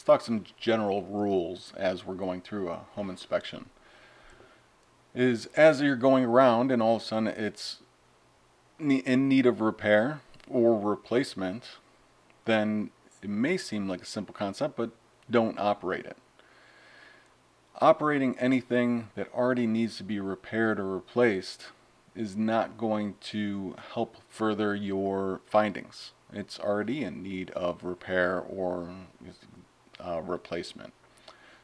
let's talk some general rules as we're going through a home inspection. Is as you're going around and all of a sudden it's in need of repair or replacement, then it may seem like a simple concept, but don't operate it. Operating anything that already needs to be repaired or replaced is not going to help further your findings. It's already in need of repair or replacement.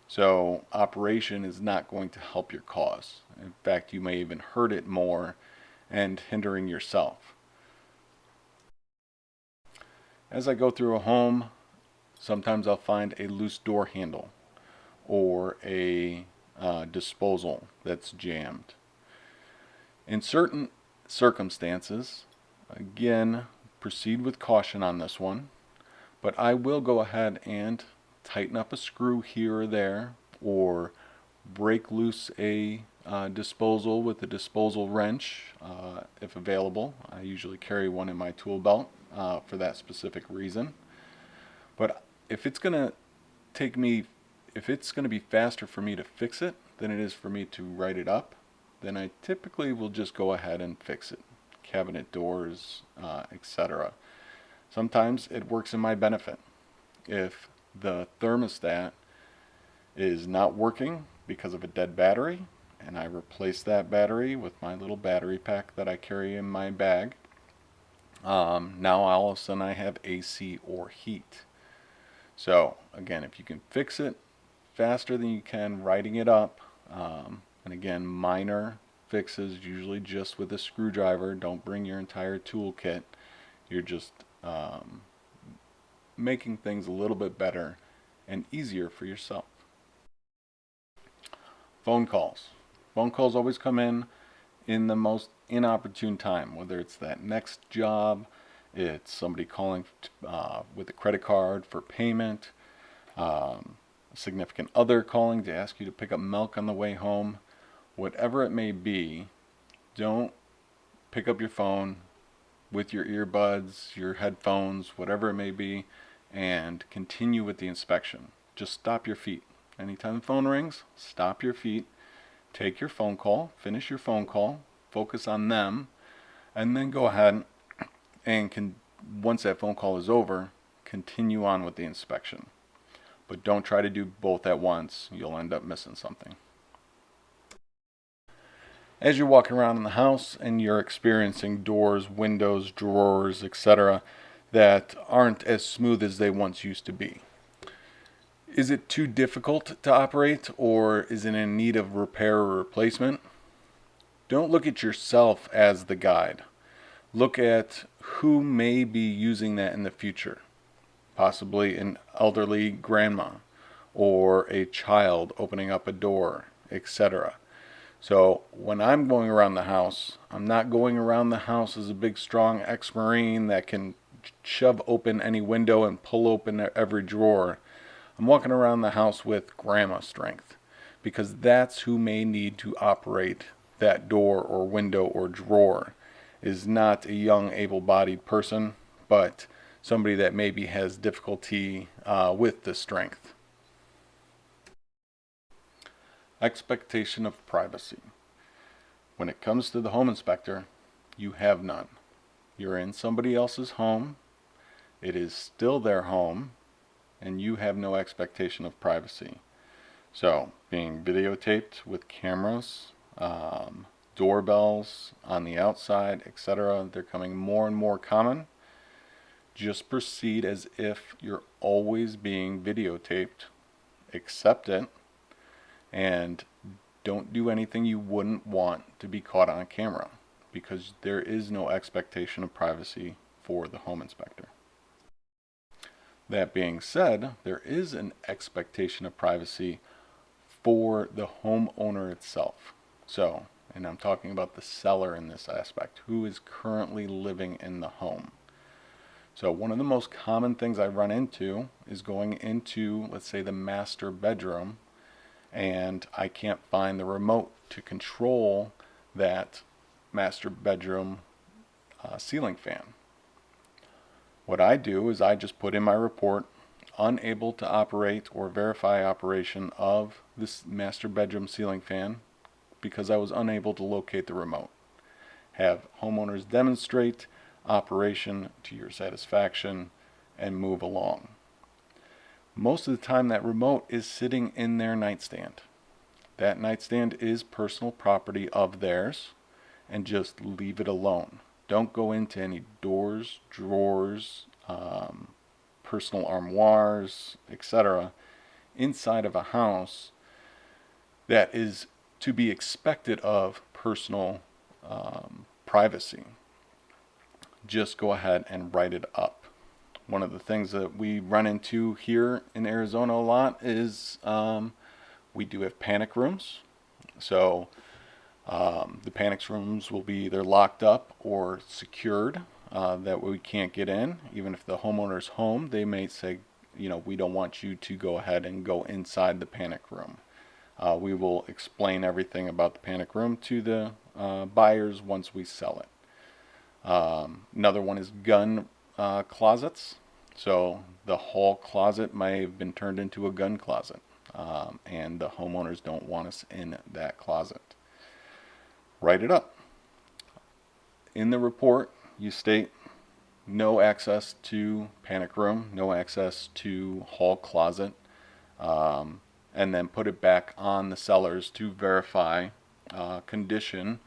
So operation is not going to help your cause. In fact, you may even hurt it more and hindering yourself. As I go through a home, sometimes I'll find a loose door handle or a disposal that's jammed. In certain circumstances, again, proceed with caution on this one, but I will go ahead and tighten up a screw here or there, or break loose a disposal with a disposal wrench if available. I usually carry one in my tool belt for that specific reason. But if it's going to if it's going to be faster for me to fix it than it is for me to write it up, then I typically will just go ahead and fix it. Cabinet doors, etc. Sometimes it works in my benefit. If the thermostat is not working because of a dead battery, and I replace that battery with my little battery pack that I carry in my bag, now all of a sudden I have AC or heat. So again, if you can fix it faster than you can writing it up, and again, minor fixes, usually just with a screwdriver. Don't bring your entire toolkit. You're just making things a little bit better and easier for yourself. Phone calls. Phone calls always come in the most inopportune time, whether it's that next job, it's somebody calling with a credit card for payment, a significant other calling to ask you to pick up milk on the way home. Whatever it may be, don't pick up your phone with your earbuds, your headphones, whatever it may be, and continue with the inspection. Just stop your feet. Anytime the phone rings, stop your feet, take your phone call, finish your phone call, focus on them, and then go ahead and once that phone call is over, continue on with the inspection. But don't try to do both at once. You'll end up missing something. As you're walking around in the house and you're experiencing doors, windows, drawers, etc., that aren't as smooth as they once used to be. Is it too difficult to operate, or is it in need of repair or replacement? Don't look at yourself as the guide. Look at who may be using that in the future. Possibly an elderly grandma or a child opening up a door, etc. So when I'm going around the house, I'm not going around the house as a big strong ex-Marine that can shove open any window and pull open every drawer. I'm walking around the house with grandma strength, because that's who may need to operate that door or window or drawer. Is not a young able-bodied person, but somebody that maybe has difficulty with the strength. Expectation of privacy. When it comes to the home inspector, you have none. You're in somebody else's home. It is still their home, and you have no expectation of privacy. So, being videotaped with cameras, doorbells on the outside, etc., they're coming more and more common. Just proceed as if you're always being videotaped. Accept it, and don't do anything you wouldn't want to be caught on camera, because there is no expectation of privacy for the home inspector. That being said, there is an expectation of privacy for the homeowner itself. So, and I'm talking about the seller in this aspect, who is currently living in the home. So one of the most common things I run into is going into, let's say, the master bedroom, and I can't find the remote to control that master bedroom ceiling fan. What I do is I just put in my report, unable to operate or verify operation of this master bedroom ceiling fan because I was unable to locate the remote. Have homeowners demonstrate operation to your satisfaction and move along. Most of the time that remote is sitting in their nightstand. That nightstand is personal property of theirs, and just leave it alone. Don't go into any doors, drawers, personal armoires, etc. inside of a house that is to be expected of personal privacy. Just go ahead and write it up. One of the things that we run into here in Arizona a lot is we do have panic rooms. So the panic rooms will be either locked up or secured that we can't get in. Even if the homeowner's home, they may say, we don't want you to go ahead and go inside the panic room. We will explain everything about the panic room to the buyers once we sell it. Another one is gun closets. So the hall closet may have been turned into a gun closet, and the homeowners don't want us in that closet. Write it up. In the report, you state no access to panic room, no access to hall closet, and then put it back on the sellers to verify condition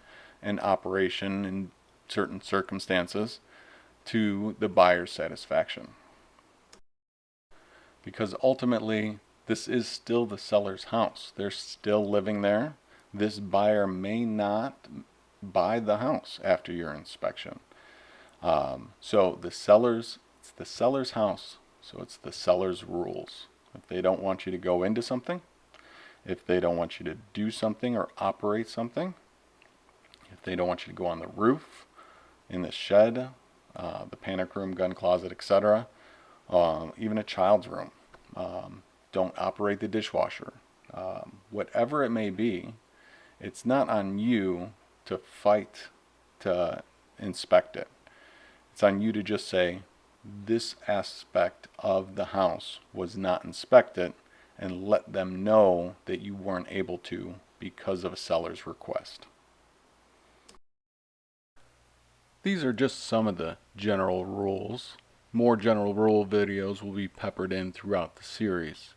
and operation in certain circumstances to the buyer's satisfaction. Because ultimately, this is still the seller's house. They're still living there. This buyer may not buy the house after your inspection. So it's the seller's house, so it's the seller's rules. If they don't want you to go into something, if they don't want you to do something or operate something, if they don't want you to go on the roof, in the shed, the panic room, gun closet, etc., even a child's room, don't operate the dishwasher, whatever it may be, it's not on you to fight to inspect it. It's on you to just say, this aspect of the house was not inspected, and let them know that you weren't able to because of a seller's request. These are just some of the general rules. More general rule videos will be peppered in throughout the series.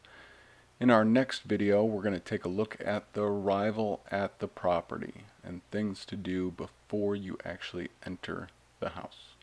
In our next video, we're going to take a look at the arrival at the property and things to do before you actually enter the house.